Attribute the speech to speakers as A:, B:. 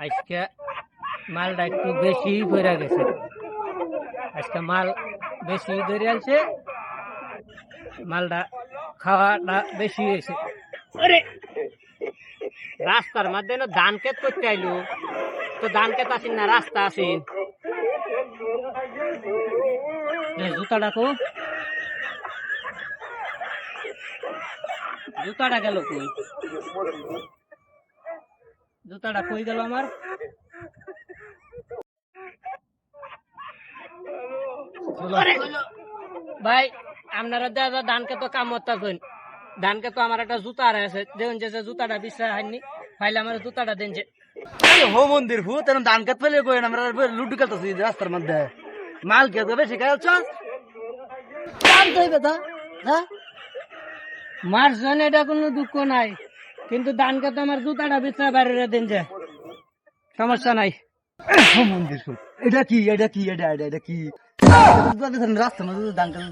A: আজকে মালটা একটু বেশি ভরে গেছে। আজকে মাল বেশি ধরে আনছে, মালটা খাওয়াটা বেশি হয়েছে। রাস্তার মধ্যে না ধান ক্ষেত করতে আইলো, তো ধান ক্ষেত আসেন না, রাস্তা আসেন। জুতাটা কো, জুতাটা গেল কই? জুতাটা কই গেল আমার? ভাই আপনারা দাদা ধানকে তো কাম করতেছেন, ধানকে তো আমার একটা জুতা আছে, দেখুন যে জুতাটা বিশ্বাস হয়নি, ফাইলে আমার জুতাটা দেন যে।
B: হো মন্দির ভূত এখন ধান কাট ফেলে কই আমরা লুডু খেলতেছি রাস্তার মধ্যে মাল কে দেবে শিখাচ্ছ
A: হ্যাঁ মারছেন, এটা কোনো দুঃখ নাই, কিন্তু ধানকে তো আমার জুতাটা বিশ্বাস বাইরে দেন যে, সমস্যা নাই।
B: হো মন্দির ভূত এটা কি এটা কি এটা এটা এটা কি রাস্তার মধ্যে ধান কাট